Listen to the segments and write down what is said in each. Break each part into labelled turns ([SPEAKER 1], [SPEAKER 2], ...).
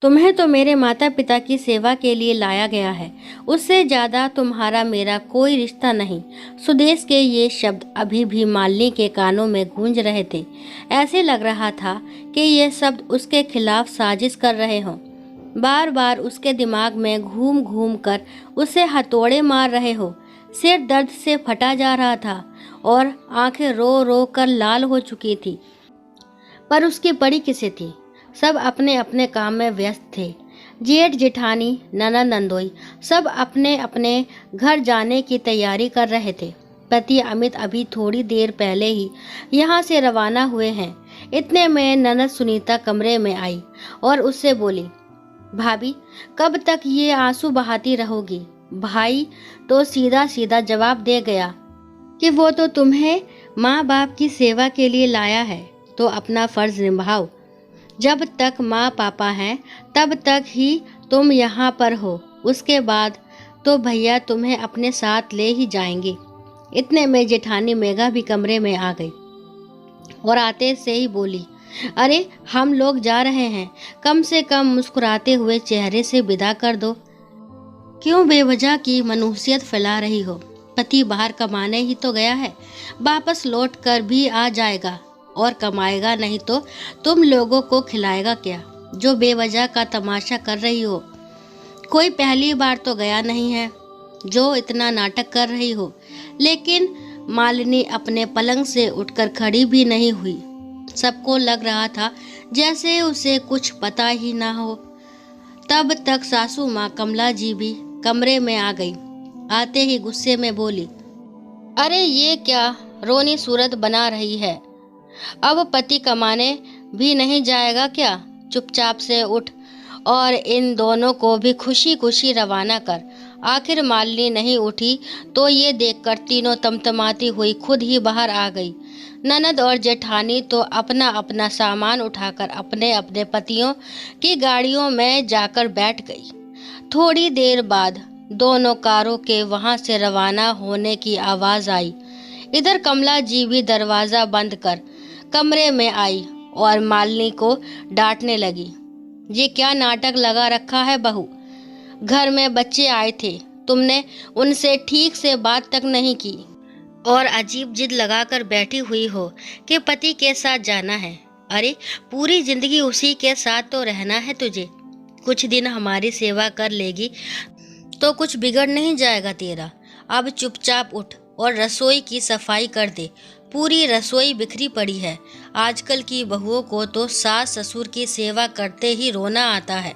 [SPEAKER 1] तुम्हें तो मेरे माता पिता की सेवा के लिए लाया गया है, उससे ज्यादा तुम्हारा मेरा कोई रिश्ता नहीं। सुदेश के ये शब्द अभी भी मालिनी के कानों में गूंज रहे थे। ऐसे लग रहा था कि ये शब्द उसके खिलाफ साजिश कर रहे हों। बार बार उसके दिमाग में घूम घूम कर उसे हथौड़े मार रहे हो। सिर दर्द से फटा जा रहा था और आंखें रो रो कर लाल हो चुकी थी। पर उसकी पड़ी किसे थी? सब अपने अपने काम में व्यस्त थे। जेठ जेठानी ननद नंदोई सब अपने अपने घर जाने की तैयारी कर रहे थे। पति अमित अभी थोड़ी देर पहले ही यहाँ से रवाना हुए हैं। इतने में ननद सुनीता कमरे में आई और उससे बोली, भाभी कब तक ये आंसू बहाती रहोगी? भाई तो सीधा सीधा जवाब दे गया कि वो तो तुम्हें माँ बाप की सेवा के लिए लाया है, तो अपना फर्ज निभाओ। जब तक माँ पापा हैं तब तक ही तुम यहाँ पर हो, उसके बाद तो भैया तुम्हें अपने साथ ले ही जाएंगे। इतने में जेठानी मेघा भी कमरे में आ गई और आते से ही बोली, अरे हम लोग जा रहे हैं, कम से कम मुस्कुराते हुए चेहरे से विदा कर दो। क्यों बेवजह की मनुष्यत फैला रही हो? पति बाहर कमाने ही तो गया है, वापस लौट कर भी आ जाएगा और कमाएगा नहीं तो तुम लोगों को खिलाएगा क्या, जो बेवजह का तमाशा कर रही हो? कोई पहली बार तो गया नहीं है जो इतना नाटक कर रही हो। लेकिन मालिनी अपने पलंग से उठकर खड़ी भी नहीं हुई। सबको लग रहा था जैसे उसे कुछ पता ही ना हो। तब तक सासू माँ कमला जी भी कमरे में आ गई। आते ही गुस्से में बोली, अरे ये क्या रोनी सूरत बना रही है? अब पति कमाने भी नहीं जाएगा क्या? चुपचाप से उठ और इन दोनों को भी खुशी खुशी रवाना कर। आखिर मालिनी नहीं उठी तो ये देखकर तीनों तमतमाती हुई खुद ही बाहर आ गई। ननद और जेठानी तो अपना अपना सामान उठाकर अपने अपने पतियों की गाड़ियों में जाकर बैठ गई। थोड़ी देर बाद दोनों कारों के वहां से रवाना होने की आवाज आई। इधर कमला जी भी दरवाजा बंद कर कमरे में आई और मालिनी को डांटने लगी, ये क्या नाटक लगा रखा है बहू? घर में बच्चे आए थे, तुमने उनसे ठीक से बात तक नहीं की और अजीब जिद लगाकर बैठी हुई हो कि पति के साथ जाना है। अरे पूरी जिंदगी उसी के साथ तो रहना है तुझे। कुछ दिन हमारी सेवा कर लेगी तो कुछ बिगड़ नहीं जाएगा तेरा। अब चुपचाप उठ और रसोई की सफाई कर दे। पूरी रसोई बिखरी पड़ी है। आजकल की बहुओं को तो सास ससुर की सेवा करते ही रोना आता है।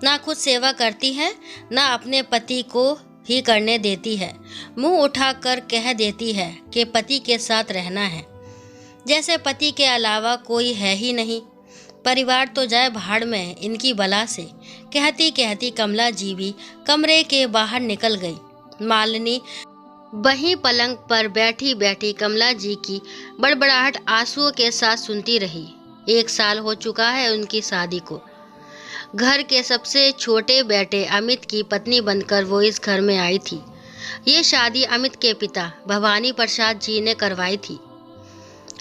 [SPEAKER 1] ना खुद सेवा करती है, ना अपने पति को ही करने देती है। मुंह उठाकर कह देती है कि पति के साथ रहना है, जैसे पति के अलावा कोई है ही नहीं। परिवार तो जाए भाड़ में इनकी बला से। कहती कहती कमला जी भी कमरे के बाहर निकल गई। मालिनी वहीं पलंग पर बैठी बैठी कमला जी की बड़बड़ाहट आंसुओं के साथ सुनती रही। 1 साल हो चुका है उनकी शादी को। घर के सबसे छोटे बेटे अमित की पत्नी बनकर वो इस घर में आई थी। ये शादी अमित के पिता भवानी प्रसाद जी ने करवाई थी।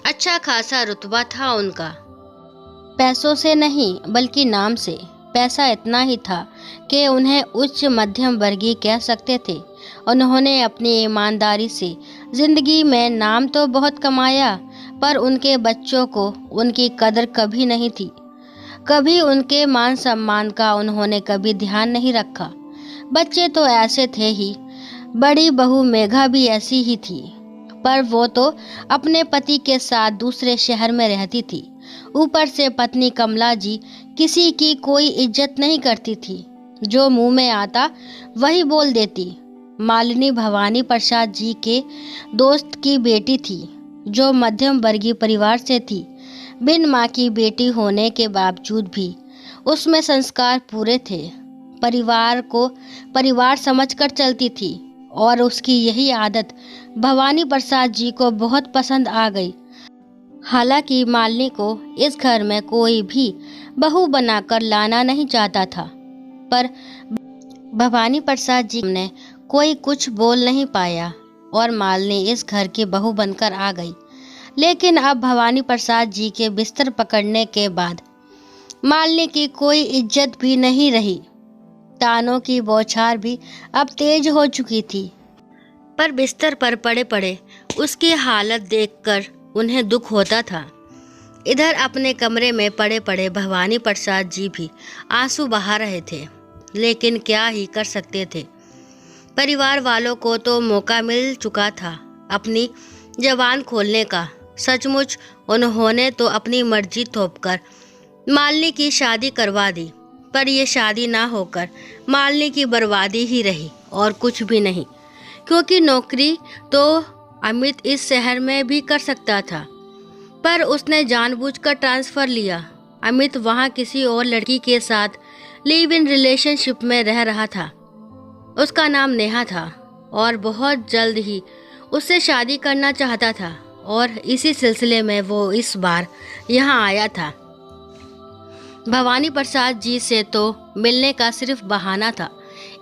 [SPEAKER 1] अच्छा खासा रुतबा था उनका, पैसों से नहीं बल्कि नाम से। पैसा इतना ही था कि उन्हें उच्च मध्यम वर्गीय कह सकते थे। उन्होंने अपनी ईमानदारी से जिंदगी में नाम तो बहुत कमाया, पर उनके बच्चों को उनकी कदर कभी नहीं थी। कभी उनके मान सम्मान का उन्होंने कभी ध्यान नहीं रखा। बच्चे तो ऐसे थे ही, बड़ी बहू मेघा भी ऐसी ही थी, पर वो तो अपने पति के साथ दूसरे शहर में रहती थी। ऊपर से पत्नी कमला जी किसी की कोई इज्जत नहीं करती थी, जो मुंह में आता वही बोल देती। मालिनी भवानी प्रसाद जी के दोस्त की बेटी थी, जो मध्यम वर्गीय परिवार से थी। बिन माँ की बेटी होने के बावजूद भी उसमें संस्कार पूरे थे। परिवार को परिवार समझकर चलती थी और उसकी यही आदत भवानी प्रसाद जी को बहुत पसंद आ गई। हालांकि मालिनी को इस घर में कोई भी बहू बनाकर लाना नहीं चाहता था, पर भवानी प्रसाद जी ने कोई कुछ बोल नहीं पाया और मालिनी इस घर की बहू बनकर आ गई। लेकिन अब भवानी प्रसाद जी के बिस्तर पकड़ने के बाद मालिनी की कोई इज्जत भी नहीं रही। तानों की बौछार भी अब तेज हो चुकी थी, पर बिस्तर पर पड़े पड़े उसकी हालत देखकर उन्हें दुख होता था। इधर अपने कमरे में पड़े पड़े भवानी प्रसाद जी भी आंसू बहा रहे थे, लेकिन क्या ही कर सकते थे। परिवार वालों को तो मौका मिल चुका था अपनी जबान खोलने का। सचमुच उन्होंने तो अपनी मर्जी थोपकर मालिनी की शादी करवा दी, पर यह शादी ना होकर मालिनी की बर्बादी ही रही और कुछ भी नहीं। क्योंकि नौकरी तो अमित इस शहर में भी कर सकता था, पर उसने जानबूझकर ट्रांसफ़र लिया। अमित वहाँ किसी और लड़की के साथ लिव इन रिलेशनशिप में रह रहा था। उसका नाम नेहा था और बहुत जल्द ही उससे शादी करना चाहता था, और इसी सिलसिले में वो इस बार यहाँ आया था। भवानी प्रसाद जी से तो मिलने का सिर्फ बहाना था,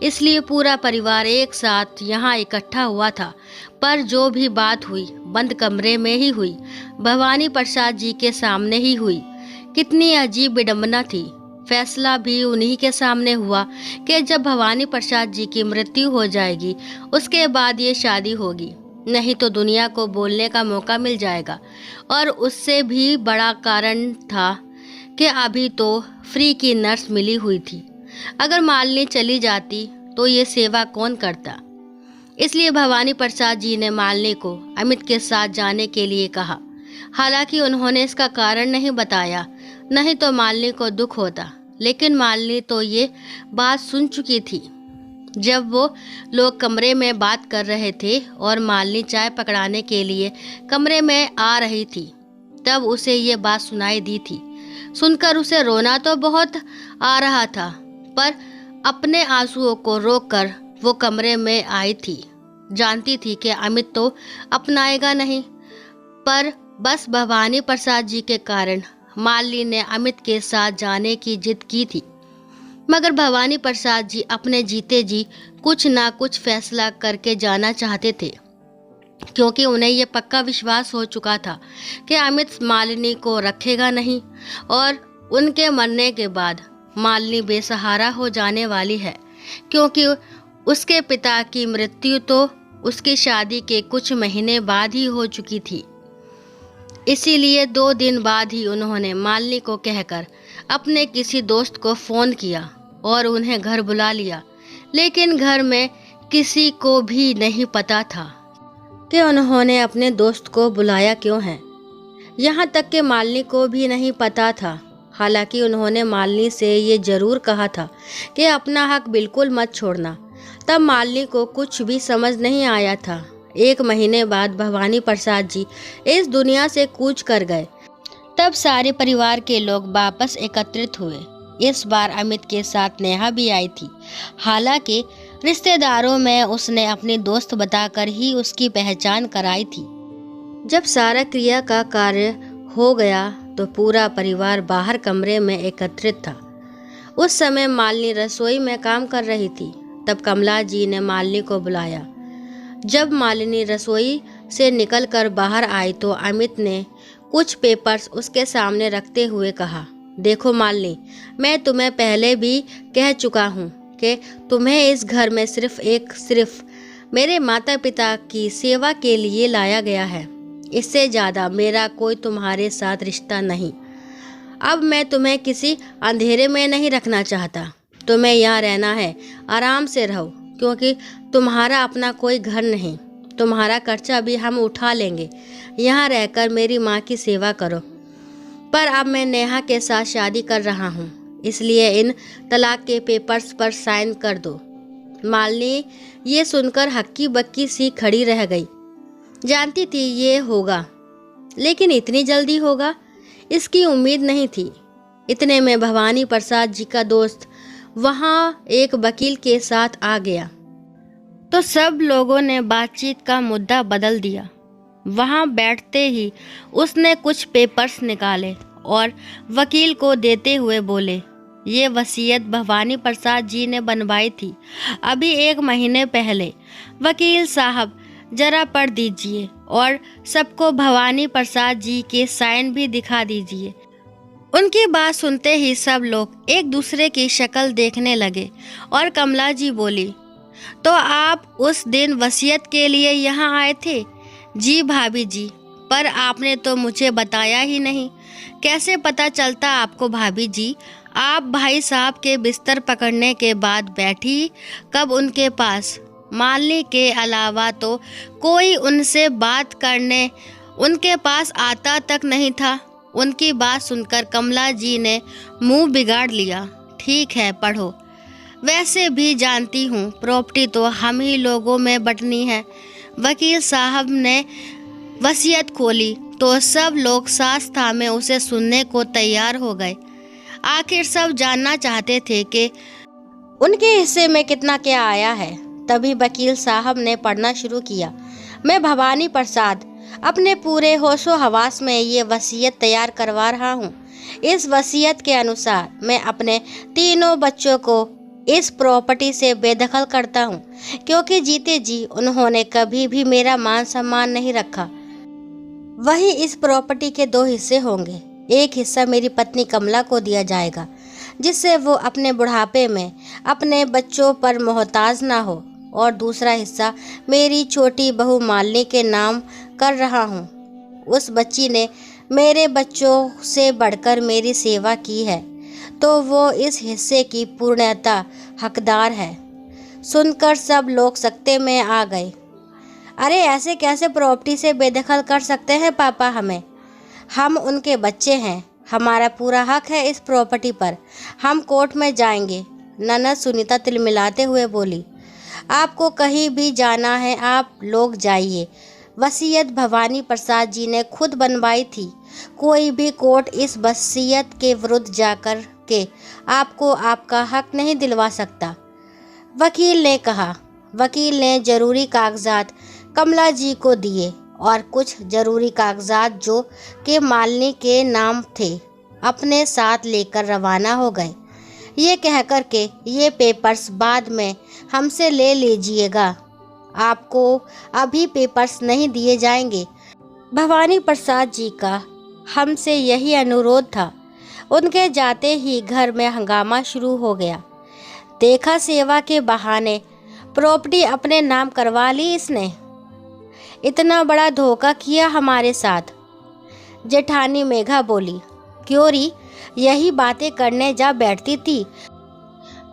[SPEAKER 1] इसलिए पूरा परिवार एक साथ यहाँ इकट्ठा हुआ था। पर जो भी बात हुई बंद कमरे में ही हुई, भवानी प्रसाद जी के सामने ही हुई। कितनी अजीब विडंबना थी। फैसला भी उन्हीं के सामने हुआ कि जब भवानी प्रसाद जी की मृत्यु हो जाएगी उसके बाद ये शादी होगी, नहीं तो दुनिया को बोलने का मौका मिल जाएगा। और उससे भी बड़ा कारण था कि अभी तो फ्री की नर्स मिली हुई थी। अगर मालिनी चली जाती तो ये सेवा कौन करता। इसलिए भवानी प्रसाद जी ने मालिनी को अमित के साथ जाने के लिए कहा। हालांकि उन्होंने इसका कारण नहीं बताया, नहीं तो मालिनी को दुख होता। लेकिन मालिनी तो ये बात सुन चुकी थी। जब वो लोग कमरे में बात कर रहे थे और मालिनी चाय पकड़ाने के लिए कमरे में आ रही थी, तब उसे ये बात सुनाई दी थी। सुनकर उसे रोना तो बहुत आ रहा था, पर अपने आंसुओं को रोककर वो कमरे में आई थी। जानती थी कि अमित तो अपनाएगा नहीं, पर बस भवानी प्रसाद जी के कारण मालिनी ने अमित के साथ जाने की जिद की थी। मगर भवानी प्रसाद जी अपने जीते जी कुछ ना कुछ फैसला करके जाना चाहते थे, क्योंकि उन्हें यह पक्का विश्वास हो चुका था कि अमित मालिनी को रखेगा नहीं, और उनके मरने के बाद मालिनी बेसहारा हो जाने वाली है। क्योंकि उसके पिता की मृत्यु तो उसकी शादी के कुछ महीने बाद ही हो चुकी थी। इसीलिए 2 दिन बाद ही उन्होंने मालिनी को कहकर अपने किसी दोस्त को फ़ोन किया और उन्हें घर बुला लिया। लेकिन घर में किसी को भी नहीं पता था कि उन्होंने अपने दोस्त को बुलाया क्यों है। यहाँ तक कि मालिनी को भी नहीं पता था। हालांकि उन्होंने मालिनी से ये ज़रूर कहा था कि अपना हक बिल्कुल मत छोड़ना। तब मालिनी को कुछ भी समझ नहीं आया था। 1 महीने बाद भवानी प्रसाद जी इस दुनिया से कूच कर गए। तब सारे परिवार के लोग वापस एकत्रित हुए। इस बार अमित के साथ नेहा भी आई थी। हालांकि रिश्तेदारों में उसने अपनी दोस्त बताकर ही उसकी पहचान कराई थी। जब सारा क्रिया का कार्य हो गया तो पूरा परिवार बाहर कमरे में एकत्रित था। उस समय मालिनी रसोई में काम कर रही थी। तब कमला जी ने मालिनी को बुलाया। जब मालिनी रसोई से निकलकर बाहर आई तो अमित ने कुछ पेपर्स उसके सामने रखते हुए कहा, देखो मालिनी, मैं तुम्हें पहले भी कह चुका हूँ कि तुम्हें इस घर में सिर्फ मेरे माता पिता की सेवा के लिए लाया गया है। इससे ज़्यादा मेरा कोई तुम्हारे साथ रिश्ता नहीं। अब मैं तुम्हें किसी अंधेरे में नहीं रखना चाहता। तुम्हें यहाँ रहना है, आराम से रहो, क्योंकि तुम्हारा अपना कोई घर नहीं। तुम्हारा खर्चा भी हम उठा लेंगे। यहाँ रहकर मेरी माँ की सेवा करो। पर अब मैं नेहा के साथ शादी कर रहा हूँ, इसलिए इन तलाक के पेपर्स पर साइन कर दो। मालिनी ये सुनकर हक्की बक्की सी खड़ी रह गई। जानती थी ये होगा, लेकिन इतनी जल्दी होगा इसकी उम्मीद नहीं थी। इतने में भवानी प्रसाद जी का दोस्त वहाँ एक वकील के साथ आ गया, तो सब लोगों ने बातचीत का मुद्दा बदल दिया। वहाँ बैठते ही उसने कुछ पेपर्स निकाले और वकील को देते हुए बोले, ये वसीयत भवानी प्रसाद जी ने बनवाई थी अभी 1 महीने पहले। वकील साहब जरा पढ़ दीजिए और सबको भवानी प्रसाद जी के साइन भी दिखा दीजिए। उनकी बात सुनते ही सब लोग एक दूसरे की शक्ल देखने लगे और कमला जी बोली, तो आप उस दिन वसीयत के लिए यहाँ आए थे? जी भाभी जी, पर आपने तो मुझे बताया ही नहीं। कैसे पता चलता आपको भाभी जी? आप भाई साहब के बिस्तर पकड़ने के बाद बैठी कब उनके पास? मालिनी के अलावा तो कोई उनसे बात करने उनके पास आता तक नहीं था। उनकी बात सुनकर कमला जी ने मुंह बिगाड़ लिया। ठीक है, पढ़ो। वैसे भी जानती हूँ प्रॉपर्टी तो हम ही लोगों में बंटनी है। वकील साहब ने वसीयत खोली तो सब लोग सांस थामे उसे सुनने को तैयार हो गए। आखिर सब जानना चाहते थे कि उनके हिस्से में कितना क्या आया है। तभी वकील साहब ने पढ़ना शुरू किया। मैं भवानी प्रसाद अपने पूरे होशो हवास में ये वसीयत तैयार करवा रहा हूँ। इस वसीयत के अनुसार मैं अपने तीनों बच्चों को इस प्रॉपर्टी से बेदखल करता हूँ, क्योंकि जीते जी उन्होंने कभी भी मेरा मान सम्मान नहीं रखा। वही इस प्रॉपर्टी के दो हिस्से होंगे। एक हिस्सा मेरी पत्नी कमला को दिया जाएगा, जिससे वो अपने बुढ़ापे में अपने बच्चों पर मोहताज ना हो, और दूसरा हिस्सा मेरी छोटी बहू मालिनी के नाम कर रहा हूँ। उस बच्ची ने मेरे बच्चों से बढ़कर मेरी सेवा की है, तो वो इस हिस्से की पूर्णतः हकदार है। सुनकर सब लोग सकते में आ गए। अरे ऐसे कैसे प्रॉपर्टी से बेदखल कर सकते हैं पापा? हम उनके बच्चे हैं, हमारा पूरा हक है इस प्रॉपर्टी पर। हम कोर्ट में जाएंगे। ननद सुनीता तिलमिलाते हुए बोली, आपको कहीं भी जाना है आप लोग जाइए। वसीयत भवानी प्रसाद जी ने खुद बनवाई थी। कोई भी कोर्ट इस वसीयत के विरुद्ध जाकर के आपको आपका हक नहीं दिलवा सकता, वकील ने कहा। वकील ने जरूरी कागजात कमला जी को दिए और कुछ जरूरी कागजात जो कि मालिनी के नाम थे अपने साथ लेकर रवाना हो गए। ये कहकर के ये पेपर्स बाद में हमसे ले लीजिएगा, आपको अभी पेपर्स नहीं दिए जाएंगे। भवानी प्रसाद जी का हमसे यही अनुरोध था। उनके जाते ही घर में हंगामा शुरू हो गया। देखा, सेवा के बहाने प्रॉपर्टी अपने नाम करवा ली इसने। इतना बड़ा धोखा किया हमारे साथ। जेठानी मेघा बोली, क्यों री, यही बातें करने जा बैठती थी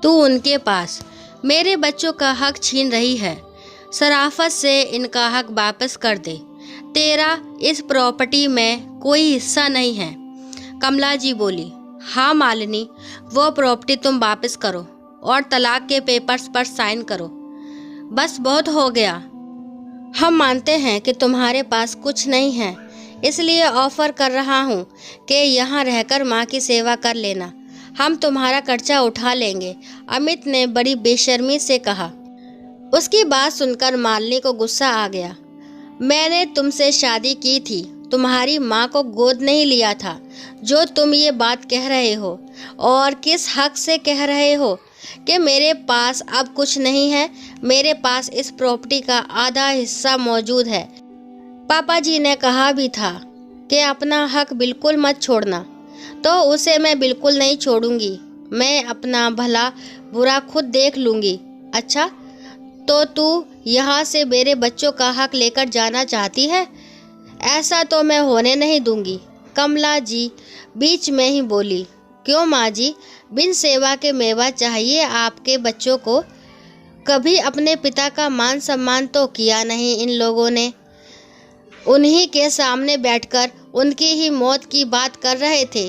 [SPEAKER 1] तू उनके पास। मेरे बच्चों का हक छीन रही है। शराफत से इनका हक वापस कर दे। तेरा इस प्रॉपर्टी में कोई हिस्सा नहीं है। कमला जी बोली, हाँ मालिनी, वो प्रॉपर्टी तुम वापस करो और तलाक के पेपर्स पर साइन करो। बस बहुत हो गया। हम मानते हैं कि तुम्हारे पास कुछ नहीं है, इसलिए ऑफर कर रहा हूँ कि यहाँ रहकर माँ की सेवा कर लेना। हम तुम्हारा खर्चा उठा लेंगे, अमित ने बड़ी बेशर्मी से कहा। उसकी बात सुनकर मालिनी को गुस्सा आ गया। मैंने तुमसे शादी की थी, तुम्हारी माँ को गोद नहीं लिया था। जो तुम ये बात कह रहे हो, और किस हक से कह रहे हो कि मेरे पास अब कुछ नहीं है? मेरे पास इस प्रॉपर्टी का आधा हिस्सा मौजूद है। पापा जी ने कहा भी था कि अपना हक बिल्कुल मत छोड़ना, तो उसे मैं बिल्कुल नहीं छोड़ूंगी। मैं अपना भला बुरा खुद देख लूँगी। अच्छा, तो तू यहाँ से मेरे बच्चों का हक लेकर जाना चाहती है? ऐसा तो मैं होने नहीं दूंगी। कमला जी बीच में ही बोली, क्यों माँ जी, बिन सेवा के मेवा चाहिए आपके बच्चों को? कभी अपने पिता का मान सम्मान तो किया नहीं इन लोगों ने। उन्हीं के सामने बैठकर उनकी ही मौत की बात कर रहे थे।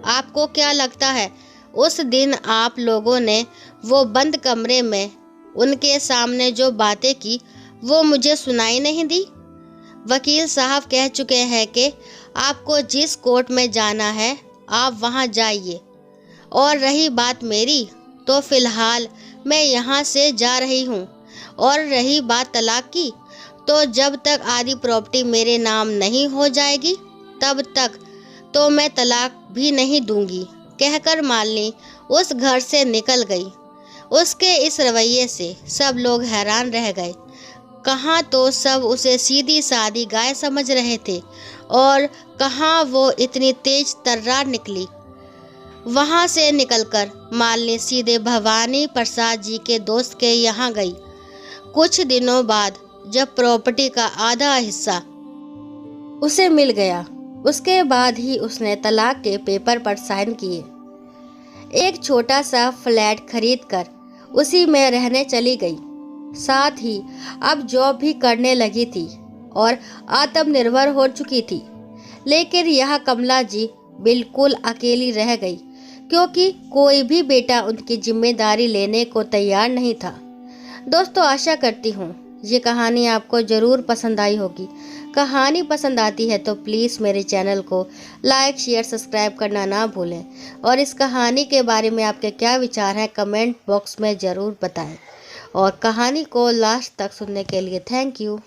[SPEAKER 1] आपको क्या लगता है उस दिन आप लोगों ने वो बंद कमरे में उनके सामने जो बातें की वो मुझे सुनाई नहीं दी? वकील साहब कह चुके हैं कि आपको जिस कोर्ट में जाना है आप वहां जाइए। और रही बात मेरी, तो फिलहाल मैं यहाँ से जा रही हूँ। और रही बात तलाक की, तो जब तक आधी प्रॉपर्टी मेरे नाम नहीं हो जाएगी तब तक तो मैं तलाक भी नहीं दूंगी, कहकर मालिनी उस घर से निकल गई। उसके इस रवैये से सब लोग हैरान रह गए। कहाँ तो सब उसे सीधी सादी गाय समझ रहे थे और कहाँ वो इतनी तेज तर्रार निकली। वहाँ से निकलकर मालिनी सीधे भवानी प्रसाद जी के दोस्त के यहाँ गई। कुछ दिनों बाद जब प्रॉपर्टी का आधा हिस्सा उसे मिल गया, उसके बाद ही उसने तलाक के पेपर पर साइन किए। एक छोटा सा फ्लैट खरीदकर उसी में रहने चली गई। साथ ही अब जॉब भी करने लगी थी और आत्मनिर्भर हो चुकी थी। लेकिन यह कमला जी बिल्कुल अकेली रह गई, क्योंकि कोई भी बेटा उनकी जिम्मेदारी लेने को तैयार नहीं था। दोस्तों, आशा करती हूँ ये कहानी आपको ज़रूर पसंद आई होगी। कहानी पसंद आती है तो प्लीज़ मेरे चैनल को लाइक, शेयर, सब्सक्राइब करना ना भूलें और इस कहानी के बारे में आपके क्या विचार हैं कमेंट बॉक्स में ज़रूर बताएं। और कहानी को लास्ट तक सुनने के लिए थैंक यू।